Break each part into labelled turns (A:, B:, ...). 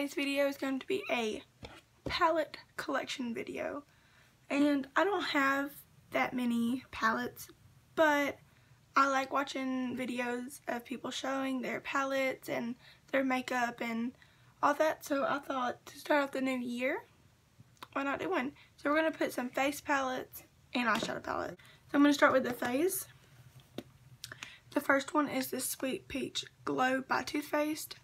A: Today's video is going to be a palette collection video, and I don't have that many palettes, but I like watching videos of people showing their palettes and their makeup and all that, so I thought to start off the new year, why not do one? So we're going to put some face palettes and eyeshadow palette. So I'm going to start with the face. The first one is this Sweet Peach Glow by Too Faced.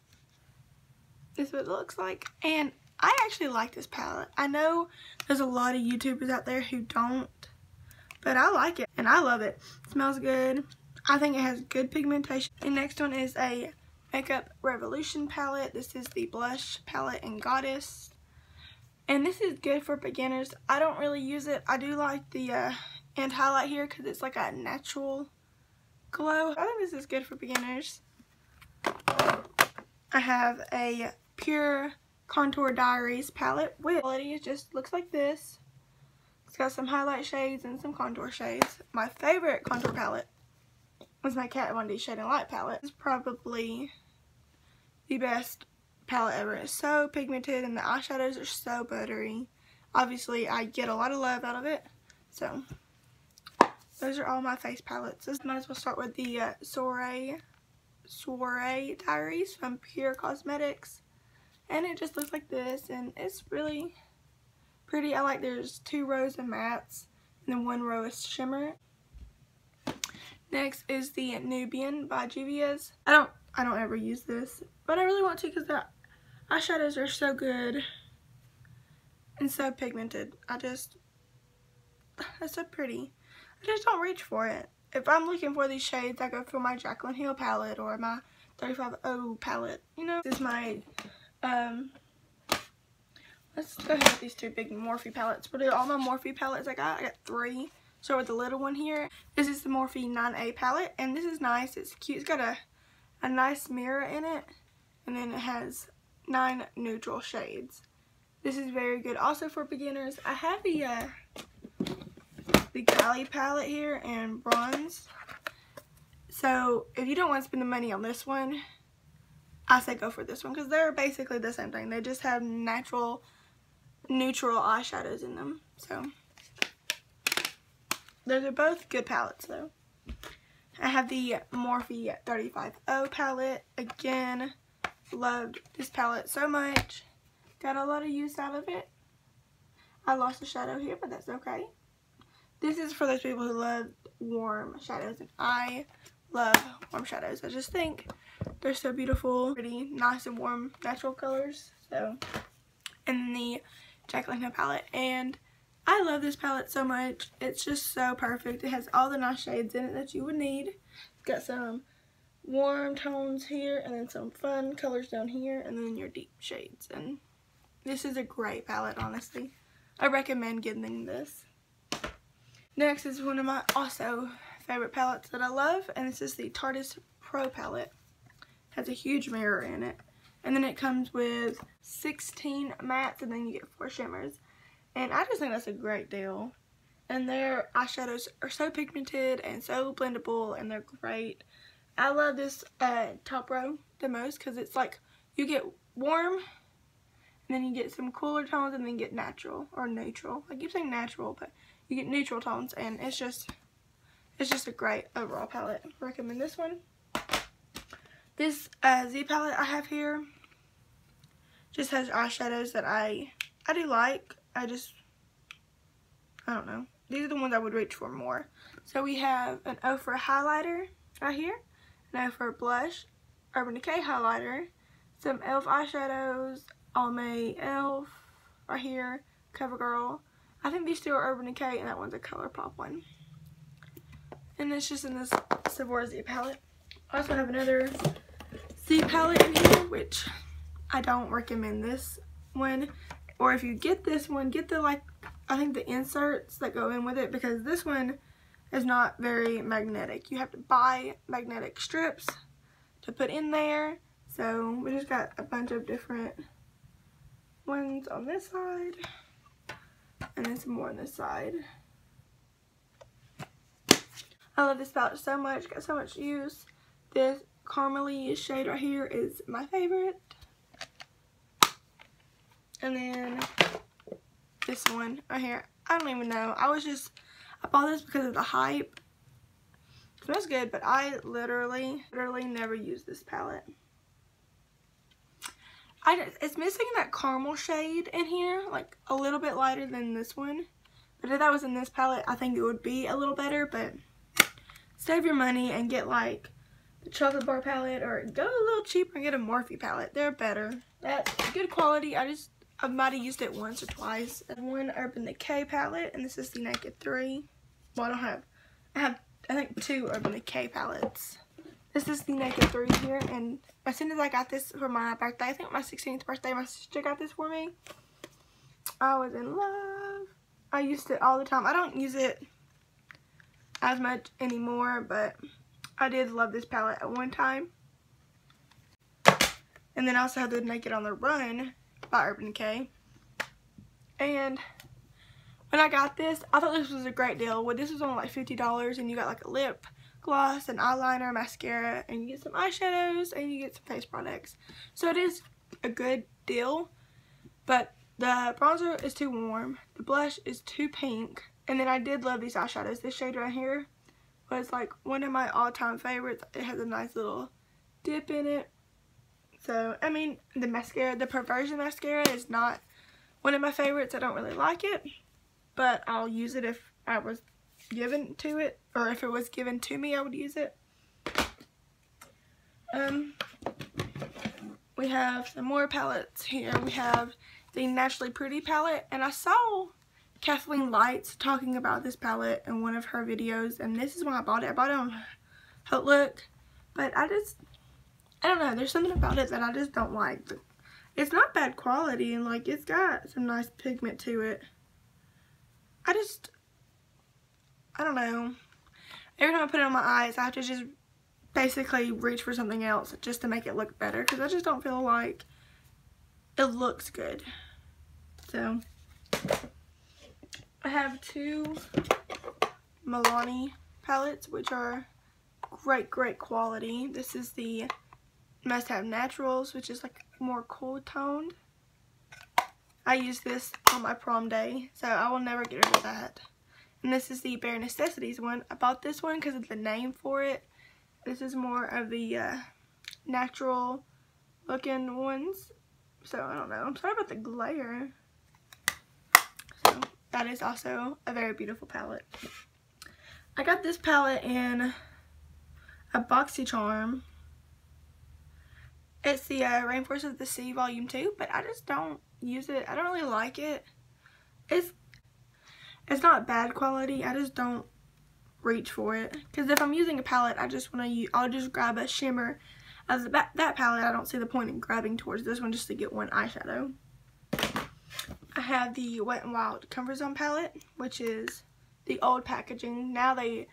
A: This is what it looks like, and I actually like this palette. I know there's a lot of YouTubers out there who don't, but I like it and I love it. It smells good. I think it has good pigmentation. The next one is a Makeup Revolution palette. This is the blush palette in Goddess, and this is good for beginners. I don't really use it. I do like the end highlight here because it's like a natural glow. I think this is good for beginners. I have a Pure Contour Diaries palette with quality. It just looks like this. It's got some highlight shades and some contour shades. My favorite contour palette was my Kat Von D Shade and Light palette. It's probably the best palette ever. It's so pigmented and the eyeshadows are so buttery. Obviously, I get a lot of love out of it. So, those are all my face palettes. Might as well start with the Soiree Diaries from Pure Cosmetics. And it just looks like this, and it's really pretty. I like there's 2 rows of mattes and then 1 row of shimmer. Next is the Nubian by Juvia's. I don't ever use this, but I really want to because the eyeshadows are so good and so pigmented. That's so pretty. I just don't reach for it. If I'm looking for these shades, I go for my Jaclyn Hill palette or my 35O palette. You know, this is my let's go ahead with these 2 big Morphe palettes. What are all my Morphe palettes I got? I got 3. Start with the little one here. This is the Morphe 9A palette, and this is nice. It's cute. It's got a nice mirror in it, and then it has 9 neutral shades. This is very good. Also for beginners, I have the Cali palette here in bronze. So if you don't want to spend the money on this one, I say go for this one because they're basically the same thing. They just have neutral eyeshadows in them. So those are both good palettes though. I have the Morphe 35O palette. Again, loved this palette so much. Got a lot of use out of it. I lost a shadow here, but that's okay. This is for those people who love warm shadows, and I love warm shadows. I just think they're so beautiful, pretty, nice and warm, natural colors. So, and the Jaclyn Hill palette, and I love this palette so much. It's just so perfect. It has all the nice shades in it that you would need. It's got some warm tones here, and then some fun colors down here, and then your deep shades. And this is a great palette, honestly. I recommend getting this. Next is one of my also favorite palettes that I love, and this is the Tarteist Pro palette. It has a huge mirror in it, and then it comes with 16 mattes, and then you get 4 shimmers. And I just think that's a great deal. And their eyeshadows are so pigmented and so blendable, and they're great. I love this top row the most because it's like you get warm, and then you get some cooler tones, and then you get natural or neutral. I keep saying natural, but you get neutral tones, and it's just a great overall palette. I recommend this one. This Z palette I have here just has eyeshadows that I do like. I don't know. These are the ones I would reach for more. So we have an O for highlighter right here, an O for blush, Urban Decay highlighter, some e.l.f. eyeshadows, Almay e.l.f. right here, CoverGirl. I think these 2 are Urban Decay, and that one's a ColourPop one. And it's just in this Sephora Z palette. I also have another Z palette in here, which I don't recommend this one. Or if you get this one, get the I think the inserts that go in with it, because this one is not very magnetic. You have to buy magnetic strips to put in there. So we just got a bunch of different ones on this side, and then some more on this side. I love this palette so much. Got so much use. This Caramely shade right here is my favorite. And then this one right here. I don't even know. I bought this because of the hype. It smells good, but I literally never use this palette. It's missing that caramel shade in here, like a little bit lighter than this one. But if that was in this palette, I think it would be a little better. But save your money and get like the chocolate bar palette, or go a little cheaper and get a Morphe palette. They're better. That's good quality. I might have used it once or twice. I have one Urban Decay palette, and this is the Naked 3. Well, I have I think 2 Urban Decay palettes. This is the Naked 3 here, and as soon as I got this for my birthday, I think my 16th birthday, my sister got this for me. I was in love. I used it all the time. I don't use it as much anymore, but I did love this palette at one time. And then I also have the Naked on the Run by Urban Decay. And when I got this, I thought this was a great deal. Well, this was only like $50, and you got like a lip gloss, an eyeliner, mascara, and you get some eyeshadows, and you get some face products. So it is a good deal, but the bronzer is too warm, the blush is too pink, and then I did love these eyeshadows. This shade right here was like one of my all-time favorites. It has a nice little dip in it. So, I mean, the mascara, the Perversion mascara is not one of my favorites. I don't really like it, but I'll use it if I was given to it, or if it was given to me, I would use it. We have some more palettes here. We have the Naturally Pretty palette, and I saw Kathleen Lights talking about this palette in one of her videos, and this is when I bought it. I bought it on Outlook, but I don't know, there's something about it that I just don't like. It's not bad quality, and like it's got some nice pigment to it. I don't know. Every time I put it on my eyes, I have to just basically reach for something else just to make it look better, because I just don't feel like it looks good. So, I have 2 Milani palettes, which are great quality. This is the Must Have Naturals, which is like more cool toned. I used this on my prom day, so I will never get rid of that. And this is the Bare Necessities one. I bought this one because of the name for it. This is more of the natural looking ones. So, I don't know. I'm sorry about the glare. So, that is also a very beautiful palette. I got this palette in a BoxyCharm. It's the Rainforest of the Sea Volume 2, but I just don't use it. I don't really like it. It's not bad quality. I just don't reach for it. Because if I'm using a palette, I'll just grab a shimmer of that palette. I don't see the point in grabbing towards this one just to get one eyeshadow. I have the Wet n Wild Comfort Zone palette, which is the old packaging. Now they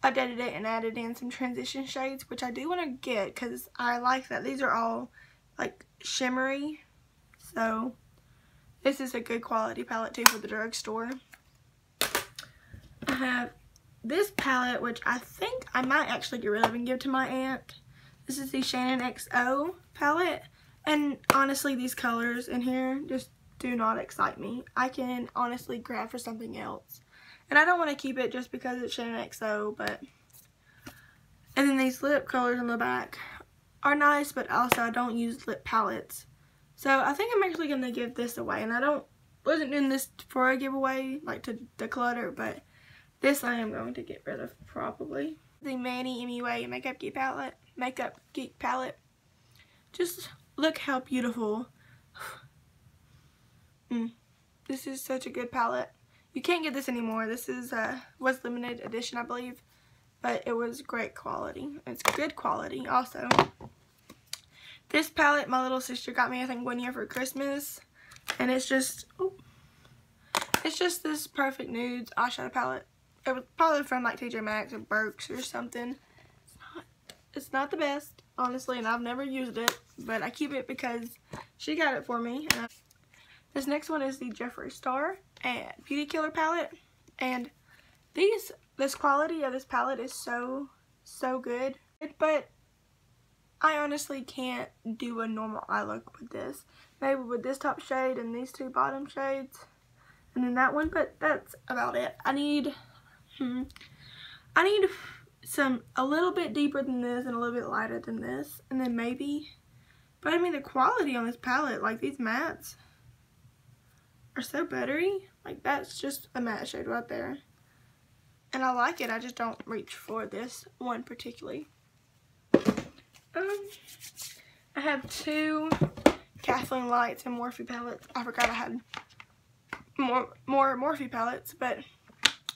A: updated it and added in some transition shades, which I do want to get because I like that. These are all like shimmery. So this is a good quality palette too for the drugstore. I have this palette, which I think I might actually get rid of and give to my aunt. This is the Shannon XO palette, and honestly these colors in here just do not excite me. I can honestly grab for something else, and I don't want to keep it just because it's Shannon XO. But and then these lip colors on the back are nice, but also I don't use lip palettes, so I think I'm actually going to give this away. And I wasn't doing this for a giveaway, like to declutter, but this I am going to get rid of probably. The Manny MUA Makeup Geek palette. Just look how beautiful. This is such a good palette. You can't get this anymore. This was limited edition, I believe, but it was great quality. It's good quality also. This palette my little sister got me, I think, one year for Christmas, and it's just this perfect nudes eyeshadow palette. It was probably from like TJ Maxx or Burke's or something. It's not the best, honestly, and I've never used it, but I keep it because she got it for me. This next one is the Jeffree Star and Beauty Killer palette, and this quality of this palette is so good, but I honestly can't do a normal eye look with this. Maybe with this top shade and these two bottom shades. And then that one, but that's about it. I need some a little bit deeper than this and a little bit lighter than this. And then maybe, but I mean the quality on this palette, like these mattes are so buttery. Like that's just a matte shade right there. And I like it, I just don't reach for this one particularly. I have two Kathleen Lights and Morphe palettes. I forgot I had more Morphe palettes, but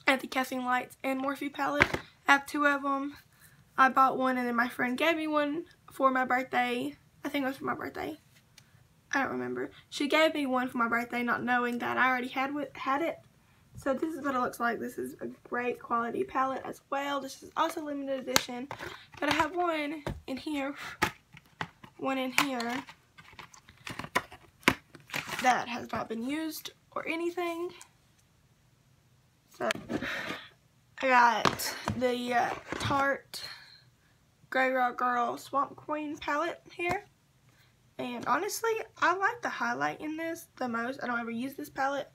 A: I have the Kathleen Lights and Morphe palette. I have two of them. I bought one and then my friend gave me one for my birthday. I think it was for my birthday. I don't remember. She gave me one for my birthday not knowing that I already had it. So this is what it looks like. This is a great quality palette as well. This is also limited edition. But I have one in here that has not been used or anything. So I got the Tarte Grey Rock Girl Swamp Queen palette here. And honestly, I like the highlight in this the most. I don't ever use this palette.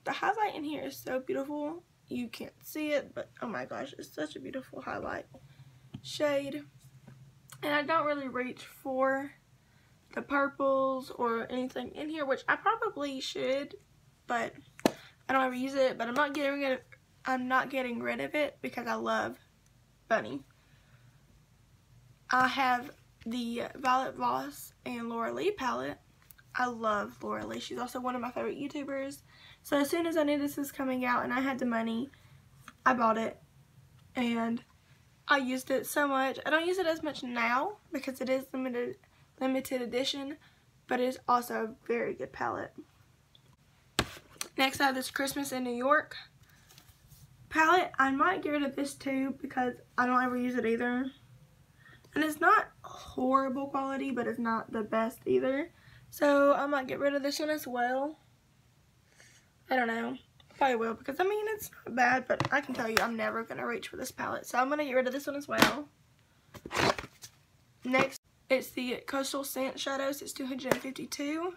A: The highlight in here is so beautiful. You can't see it, but oh my gosh, it's such a beautiful highlight shade. And I don't really reach for the purples or anything in here, which I probably should, but I don't ever use it. But I'm not getting rid of it because I love Bunny. I have the Violet Voss and Laura Lee palette. I love Laura Lee. She's also one of my favorite YouTubers. So as soon as I knew this was coming out and I had the money, I bought it. And I used it so much. I don't use it as much now because it is limited edition, but it is also a very good palette. Next I have this Christmas in New York palette. I might get rid of this too because I don't ever use it either. And it's not horrible quality, but it's not the best either. So I might get rid of this one as well. I don't know. Probably will because I mean it's not bad, but I can tell you I'm never going to reach for this palette. So I'm going to get rid of this one as well. Next, it's the Coastal Scent Shadows. It's 252.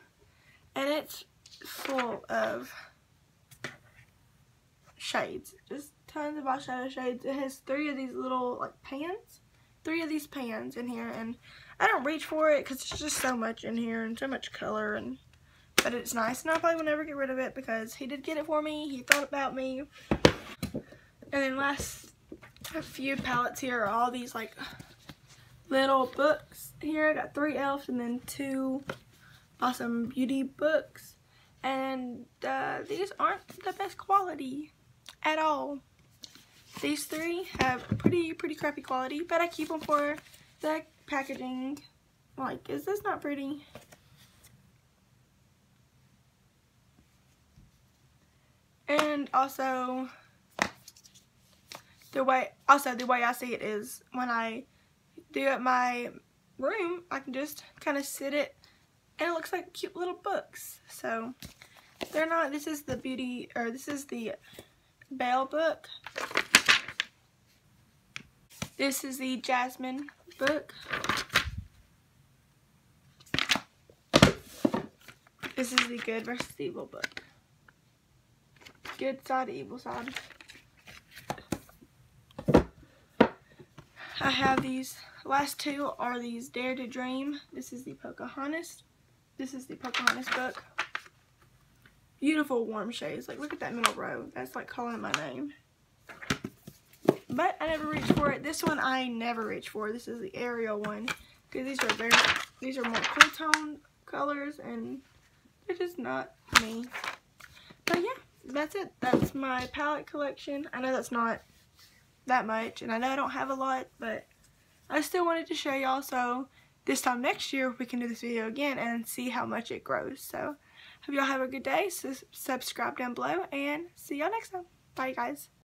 A: And it's full of shades. Just tons of eyeshadow shades. It has 3 of these little like pans. 3 of these pans in here. And I don't reach for it because it's just so much in here and so much color. But it's nice, and I probably will never get rid of it because he did get it for me. He thought about me. And then last a few palettes here are all these like little books. Here I got 3 elves and then 2 awesome beauty books. And these aren't the best quality at all. These 3 have pretty crappy quality, but I keep them for the packaging. Like, is this not pretty? And also the way I see it is when I do it in my room, I can just kind of sit it and it looks like cute little books. So they're not, this is the beauty, or this is the Belle book. This is the Jasmine book. This is the Good versus Evil book. Good side, evil side. I have these last 2 are these Dare to Dream. This is the Pocahontas. This is the Pocahontas book. Beautiful warm shades. Like look at that middle row. That's like calling my name. But I never reached for it. This one I never reach for. This is the Ariel one. Because these are more cool tone colors and they're just not me. But yeah. That's it. That's my palette collection. I know that's not that much, and I know I don't have a lot, but I still wanted to show y'all, so this time next year we can do this video again and see how much it grows. So, hope y'all have a good day. Subscribe down below, and see y'all next time. Bye, guys.